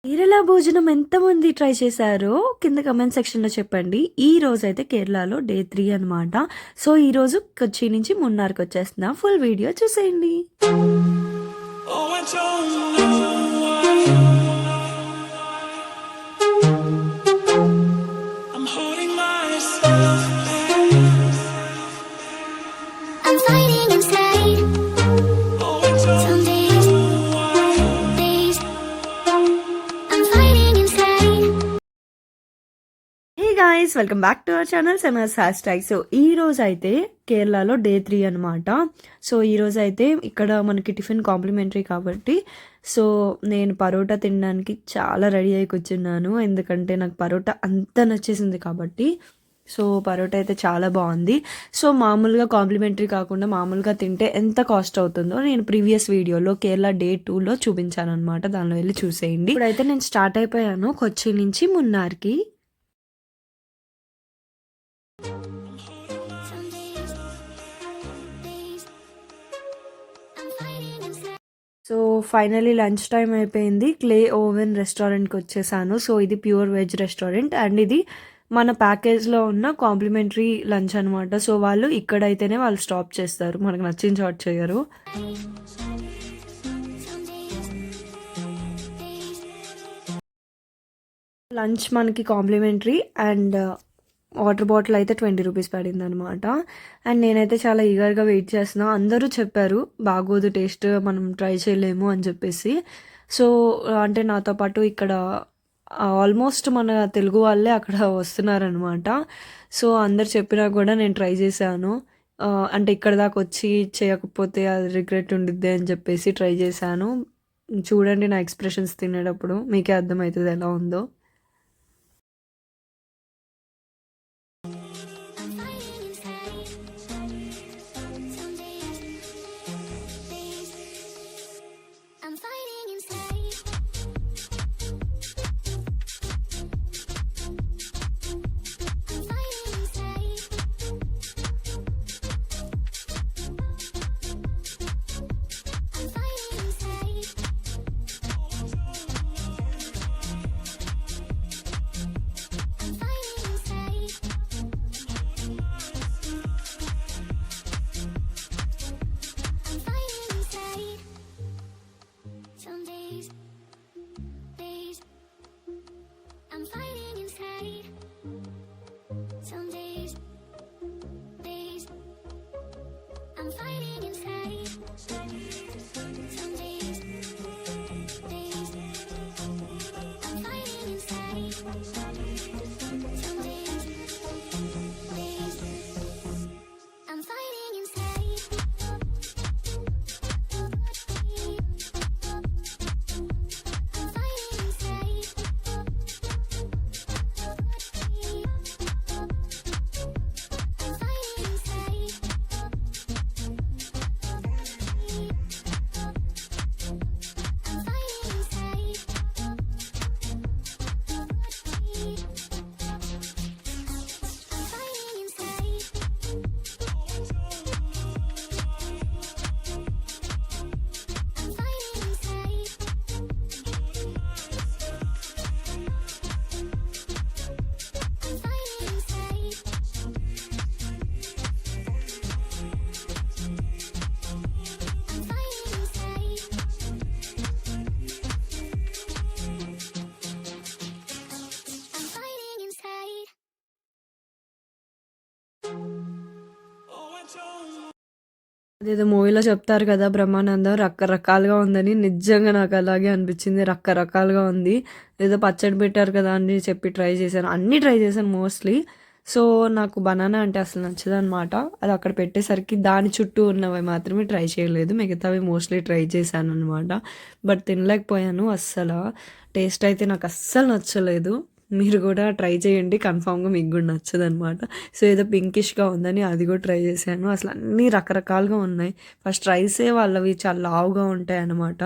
కేరళ భోజనం ఎంతమంది ట్రై చేశారో కింద కమెంట్ సెక్షన్‌లో చెప్పండి. ఈ రోజైతే కేరళలో డే 3 అనమాట. సో, ఈరోజు కొచ్చి నుంచి మున్నార్‌కొచ్చేస్తున్నా. ఫుల్ వీడియో చూసేయండి. Oh, I don't know I'm holding myself back. I'm fighting inside. Oh, I don't Some days, days I'm fighting inside. Hey guys, welcome back to our channel Sema's Hashtag. So ఈ రోజు అయితే కేరళలో day 3 అనమాట. So ఈ రోజు అయితే ఇక్కడ మనకి టిఫిన్ కాంప్లిమెంటరీ కాబట్టి సో నేను పరోటా తినడానికి చాలా రెడీ అయి కూర్చున్నాను. ఎందుకంటే నాకు పరోటా అంత నచ్చేసింది కాబట్టి. సో పరోటా అయితే చాలా బాగుంది. సో మామూలుగా కాంప్లిమెంటరీ కాకుండా మామూలుగా తింటే ఎంత కాస్ట్ అవుతుందో నేను ప్రీవియస్ వీడియోలో కేరళ డే 2లో చూపించాను అనమాట. దానిలో వెళ్ళి చూసేయండి. ఇప్పుడైతే నేను స్టార్ట్ అయిపోయాను కొచ్చి నుంచి మున్నార్కి. సో ఫైనలీ లంచ్ టైం అయిపోయింది. క్లే ఓవెన్ రెస్టారెంట్కి వచ్చేసాను. సో ఇది ప్యూర్ వెజ్ రెస్టారెంట్ అండ్ ఇది మన ప్యాకేజ్లో ఉన్న కాంప్లిమెంటరీ లంచ్ అనమాట. సో వాళ్ళు ఇక్కడైతేనే వాళ్ళు స్టాప్ చేస్తారు, మనకు నచ్చిన చోట చేయరు. లంచ్ మనకి కాంప్లిమెంటరీ అండ్ వాటర్ బాటిల్ అయితే 20 రూపీస్ పడింది అనమాట. అండ్ నేనైతే చాలా ఈగర్గా వెయిట్ చేస్తున్నా. అందరూ చెప్పారు బాగోదు టేస్ట్, మనం ట్రై చేయలేము అని చెప్పేసి. సో అంటే నాతో పాటు ఇక్కడ ఆల్మోస్ట్ మన తెలుగు వాళ్ళే అక్కడ వస్తున్నారనమాట. సో అందరు చెప్పినా కూడా నేను ట్రై చేశాను. అంటే ఇక్కడ దాకా వచ్చి చేయకపోతే అది రిగ్రెట్ ఉండిద్ది అని చెప్పేసి ట్రై చేశాను. చూడండి నా ఎక్స్ప్రెషన్స్ తినేటప్పుడు మీకే అర్థమవుతుంది ఎలా ఉందో. అదేదో మూవీలో చెప్తారు కదా బ్రహ్మానందం రకరకాలుగా ఉందని, నిజంగా నాకు అలాగే అనిపించింది. రకరకాలుగా ఉంది. ఏదో పచ్చడి పెట్టారు కదా అని చెప్పి ట్రై చేశాను, అన్నీ ట్రై చేశాను మోస్ట్లీ. సో నాకు బనానా అంటే అసలు నచ్చదనమాట. అది అక్కడ పెట్టేసరికి దాని చుట్టూ ఉన్నవి మాత్రమే ట్రై చేయలేదు, మిగతావి మోస్ట్లీ ట్రై చేశాను అనమాట. బట్ తినలేకపోయాను అస్సలు. టేస్ట్ అయితే నాకు అస్సలు నచ్చలేదు. మీరు కూడా ట్రై చేయండి, కన్ఫామ్గా మీకు కూడా నచ్చదు అనమాట. సో ఏదో పింకిష్గా ఉందని అది కూడా ట్రై చేశాను. అసలు అన్నీ రకరకాలుగా ఉన్నాయి. ఫస్ట్ రైసే వాళ్ళవి చాలా లావుగా ఉంటాయి అన్నమాట.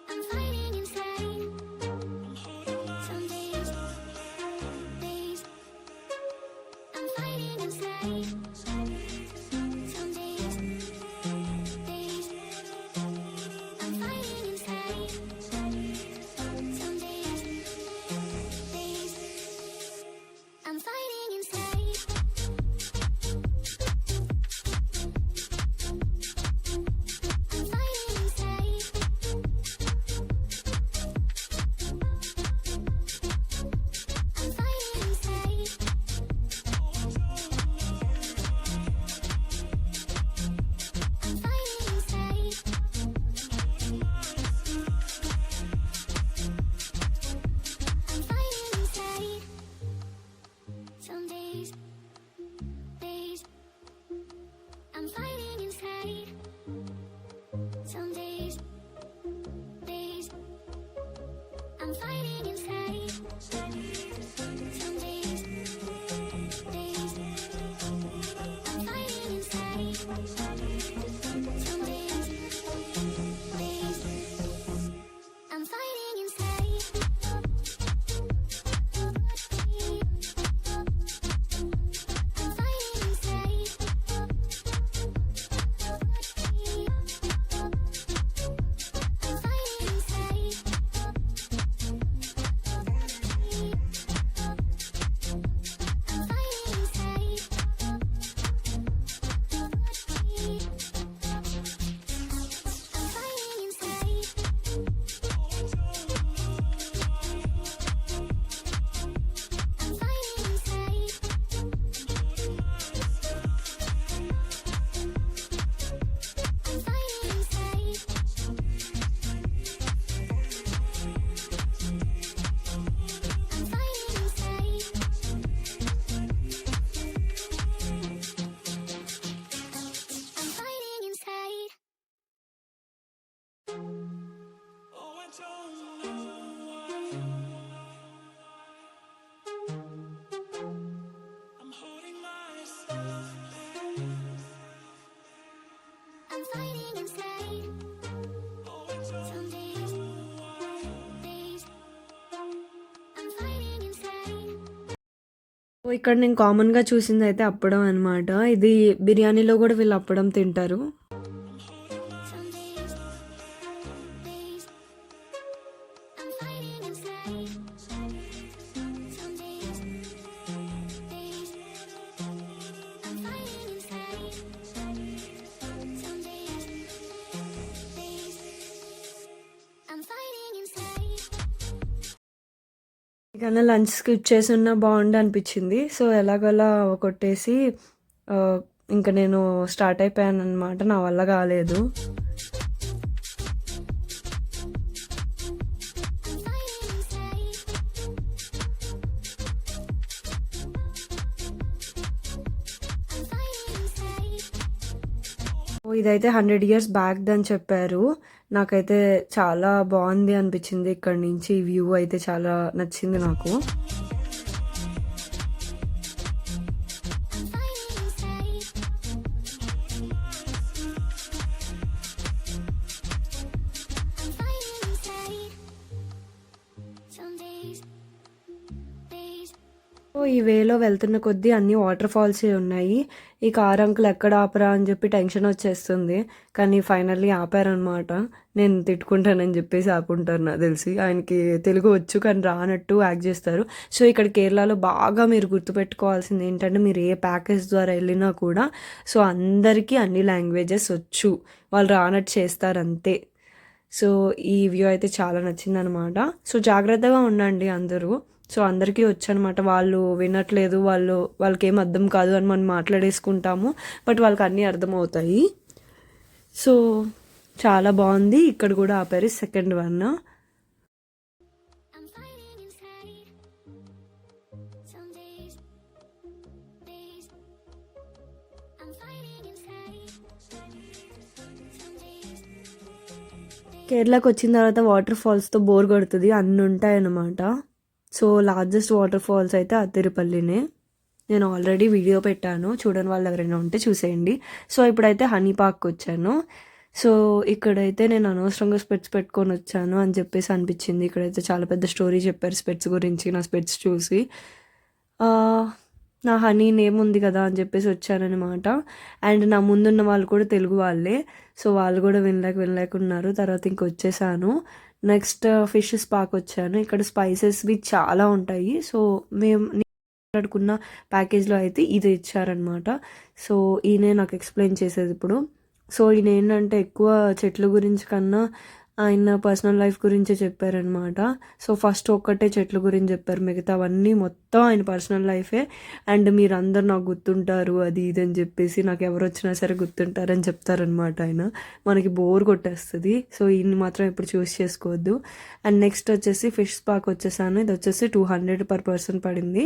I'm fighting Some days I'm fighting inside. I'm fighting inside. I'm fighting inside. I'm fighting inside. I'm fighting inside. Some days I'm fighting inside. Some days I'm fighting inside. Some days I'm fighting inside. Some days I'm fighting inside. I'm fighting inside. I'm fighting inside. I'm fighting inside. I'm fighting inside. I'm fighting inside. I'm fighting inside. I'm fighting inside. I'm fighting inside. Oh, I don't know why I'm holding myself back. I'm fighting inside. Oh, I don't Some days I'm fighting inside. So ఇక్కడ నేను కామన్గా చూసింది అయితే అప్పడం అనమాట. ఇది బిర్యానీలో కూడా వీళ్ళు అప్పడం తింటారు. Some days I'm fighting inside. Some days I'm fighting inside. Some days I'm fighting inside. ఇకన్నా లంచ్ స్కిప్ చేసి ఉన్నా బాగుండు అనిపించింది. సో ఎలాగోలా కొట్టేసి ఇంకా నేను స్టార్ట్ అయిపోయాను అనమాట. నా వల్ల కాలేదు. I'm fighting inside. I'm fighting inside. ఇదైతే 100 years బ్యాక్ అని చెప్పారు. నాకైతే చాలా బాగుంది అనిపించింది. ఇక్కడ నుంచి వ్యూ అయితే చాలా నచ్చింది నాకు. I'm fighting inside. I'm fighting inside. Some days so ఈ వేలో వెళ్తున్న కొద్దీ అన్ని వాటర్ ఫాల్సే ఉన్నాయి. ఈ కార్ అంకుల్ ఎక్కడ ఆపరా అని చెప్పి టెన్షన్ వచ్చేస్తుంది. కానీ ఫైనల్లీ ఆపారనమాట. నేను తిట్టుకుంటానని చెప్పేసి ఆపుంటారు నాకు తెలిసి. ఆయనకి తెలుగు వచ్చు కానీ రానట్టు యాక్ట్ చేస్తారు. సో ఇక్కడ కేరళలో బాగా మీరు గుర్తుపెట్టుకోవాల్సింది ఏంటంటే, మీరు ఏ ప్యాకేజ్ ద్వారా వెళ్ళినా కూడా సో అందరికీ అన్ని లాంగ్వేజెస్ వచ్చు. వాళ్ళు రానట్టు చేస్తారు అంతే. సో ఈ వ్యూ అయితే చాలా నచ్చిందనమాట. సో జాగ్రత్తగా ఉండండి అందరూ. సో అందరికీ వచ్చనమాట. వాళ్ళు వినట్లేదు, వాళ్ళకి ఏం అర్థం కాదు అని మనం మాట్లాడేసుకుంటాము. బట్ వాళ్ళకి అన్నీ అర్థమవుతాయి. సో చాలా బాగుంది. ఇక్కడ కూడా ఆపారు second one. I'm fighting inside. Some days I'm fighting inside. Some days కేరళకి వచ్చిన తర్వాత వాటర్ ఫాల్స్తో బోర్ కొడుతుంది, అన్నీ ఉంటాయన్నమాట. సో లార్జెస్ట్ వాటర్ ఫాల్స్ అయితే అత్తిరిపల్లినే. నేను ఆల్రెడీ వీడియో పెట్టాను, చూడని వాళ్ళు ఎవరైనా ఉంటే చూసేయండి. సో ఇప్పుడైతే హనీ పార్క్ వచ్చాను. సో ఇక్కడైతే నేను అనవసరంగా స్పెట్స్ పెట్టుకొని వచ్చాను అని చెప్పేసి అనిపించింది. ఇక్కడైతే చాలా పెద్ద స్టోరీ చెప్పారు స్పెట్స్ గురించి నా స్పెట్స్ చూసి. నా హనీ నేమ్ ఉంది కదా అని చెప్పేసి వచ్చాననమాట. అండ్ నా ముందున్న వాళ్ళు కూడా తెలుగు వాళ్ళే. సో వాళ్ళు కూడా వినలేకున్నారు. తర్వాత ఇంక వచ్చేసాను. నెక్స్ట్ ఫిష్ స్పాకి వచ్చాను. ఇక్కడ స్పైసెస్వి చాలా ఉంటాయి. సో మేము మాట్లాడుకున్న ప్యాకేజ్లో అయితే ఇది ఇచ్చారనమాట. సో ఈయనే నాకు ఎక్స్ప్లెయిన్ చేసేది ఇప్పుడు. సో ఈయన ఏంటంటే ఎక్కువ చెట్ల గురించి కన్నా ఆయన పర్సనల్ లైఫ్ గురించే చెప్పారనమాట. సో ఫస్ట్ ఒక్కటే చెట్ల గురించి చెప్పారు, మిగతావన్నీ మొత్తం ఆయన పర్సనల్ లైఫే. అండ్ మీరు అందరు నాకు గుర్తుంటారు అది ఇది అని చెప్పేసి, నాకు ఎవరు వచ్చినా సరే గుర్తుంటారని చెప్తారనమాట ఆయన. మనకి బోర్ కొట్టేస్తుంది. సో ఈయన్ని మాత్రం ఇప్పుడు చూస్ చేసుకోవద్దు. అండ్ నెక్స్ట్ వచ్చేసి ఫిష్ స్పాక్ వచ్చేసాను. ఇది వచ్చేసి 200 per person పడింది.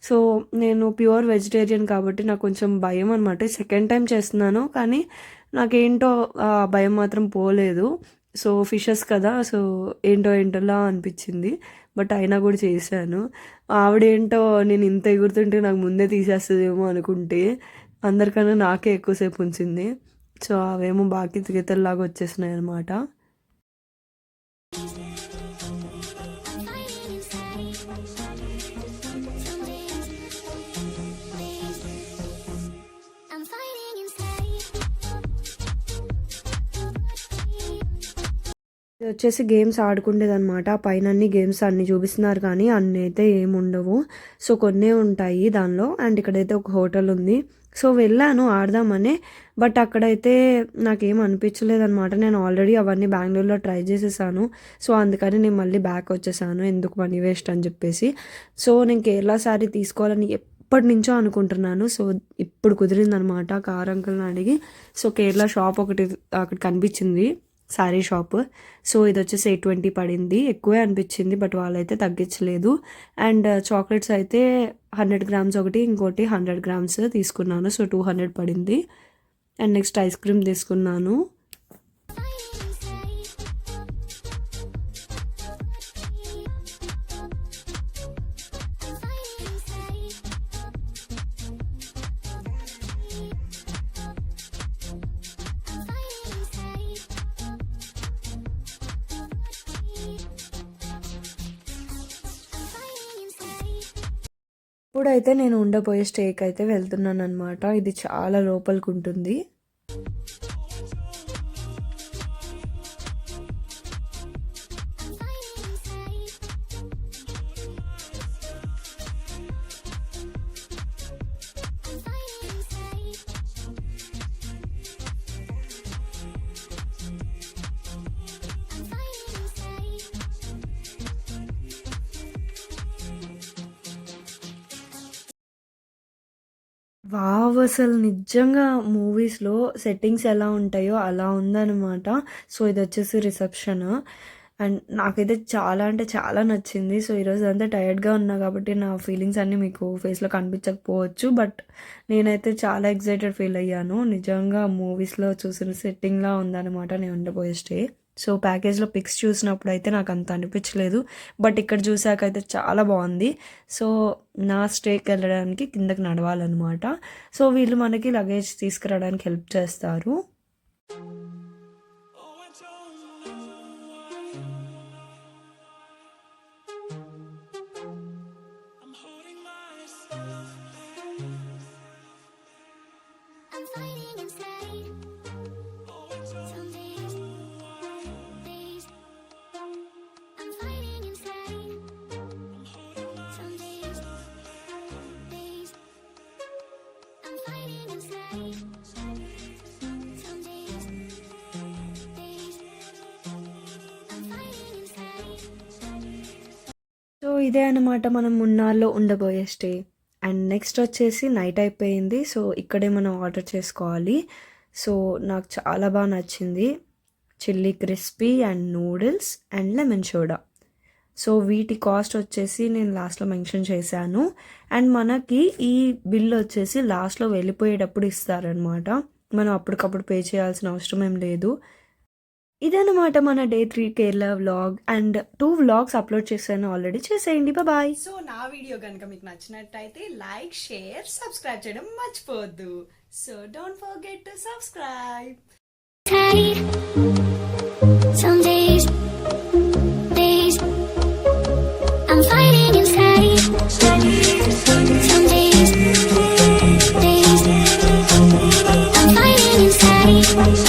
సో నేను ప్యూర్ వెజిటేరియన్ కాబట్టి నాకు కొంచెం భయం అనమాట. సెకండ్ టైం చేస్తున్నాను కానీ నాకేంటో ఆ భయం మాత్రం పోలేదు. సో ఫిషెస్ కదా, సో ఏంటోలా అనిపించింది. బట్ అయినా కూడా చేశాను. ఆవిడేంటో నేను ఇంత ఎగురుతుంటే నాకు ముందే తీసేస్తుందేమో అనుకుంటే అందరికన్నా నాకే ఎక్కువసేపు ఉంచింది. సో అవేమో బాకీ గీతల్లాగా వచ్చేసినాయి అనమాట. I'm fighting inside. ఇది వచ్చేసి గేమ్స్ ఆడుకుండేదన్నమాట. పైన అన్ని గేమ్స్ అన్ని చూపిస్తున్నారు కానీ అన్ని అయితే ఏముండవు. సో కొన్నే ఉంటాయి దానిలో. అండ్ ఇక్కడైతే ఒక హోటల్ ఉంది. సో వెళ్ళాను ఆడదామని, బట్ అక్కడైతే నాకేం అనిపించలేదన్నమాట. నేను ఆల్రెడీ అవన్నీ బెంగళూరులో ట్రై చేసేసాను. సో అందుకని నేను మళ్ళీ బ్యాక్ వచ్చేసాను, ఎందుకు మనీ వేస్ట్ అని చెప్పేసి. సో నేను కేరళ శారీ తీసుకోవాలని ఎప్పటి నుంచో అనుకుంటున్నాను. సో ఇప్పుడు కుదిరిందనమాట కార్ అంకుల్ని అడిగి. సో కేరళ షాప్ ఒకటి అక్కడ కనిపించింది, శారీ షాప్. సో ఇది వచ్చేసి 820 పడింది. ఎక్కువే అనిపించింది బట్ వాళ్ళైతే తగ్గించలేదు. అండ్ చాక్లెట్స్ అయితే 100 grams ఒకటి, ఇంకోటి 100 grams తీసుకున్నాను. సో 200 పడింది. అండ్ నెక్స్ట్ ఐస్ క్రీమ్ తీసుకున్నాను. ఇప్పుడైతే నేను ఉండబోయే స్టేకి అయితే వెళ్తున్నాను అనమాట. ఇది చాలా లోపలికి ఉంటుంది. వావ్! అసలు నిజంగా మూవీస్‌లో సెట్టింగ్స్ ఎలా ఉంటాయో అలా ఉందనమాట. So ఇదొచ్చేసి reception. అండ్ నాకైతే చాలా అంటే చాలా నచ్చింది. సో ఈరోజు అంతా టైర్డ్‌గా ఉన్నా కాబట్టి నా ఫీలింగ్స్ అన్నీ మీకు ఫేస్‌లో కనిపించకపోవచ్చు. బట్ నేనైతే చాలా ఎక్సైటెడ్ ఫీల్ అయ్యాను. నిజంగా మూవీస్‌లో చూసిన సెట్టింగ్‌లా ఉందనమాట నేను ఉండబోయే స్టే. సో ప్యాకేజ్లో పిక్స్ చూసినప్పుడు అయితే నాకు అంత అనిపించలేదు. బట్ ఇక్కడ చూసాకైతే చాలా బాగుంది. సో నా స్టేకి వెళ్ళడానికి కిందకి నడవాలన్నమాట. సో వీళ్ళు మనకి లగేజ్ తీసుకురావడానికి హెల్ప్ చేస్తారు. Oh, I don't know why I'm holding myself back. I'm fighting inside. Oh, I don't Some days, I'm fighting inside. Some days, I'm fighting inside. Some days, I'm fighting inside. So ఇదే అనమాట మనం మున్నార్లో ఉండబోయే stay. And next వచ్చేసి night అయిపోయింది. So ఇక్కడే మనం order చేసుకోవాలి. So నాకు చాలా బాగా నచ్చింది. Chilli crispy and noodles and lemon soda. So వీటి కాస్ట్ వచ్చేసి నేను లాస్ట్లో మెన్షన్ చేశాను. అండ్ మనకి ఈ బిల్ వచ్చేసి లాస్ట్లో వెళ్ళిపోయేటప్పుడు ఇస్తారనమాట. మనం అప్పటికప్పుడు పే చేయాల్సిన అవసరం ఏం లేదు. ఇదన్నమాట మన day 3 Kerala vlog. And 2 vlogs upload చేశాను ఆల్రెడీ, చేసేయండి. బాయ్. సో నా వీడియో కనుక మీకు నచ్చినట్టయితే లైక్, షేర్, సబ్స్క్రైబ్ చేయడం మర్చిపోవద్దు. So don't forget to subscribe. Tight. Some days, I'm fighting inside. Some days. Some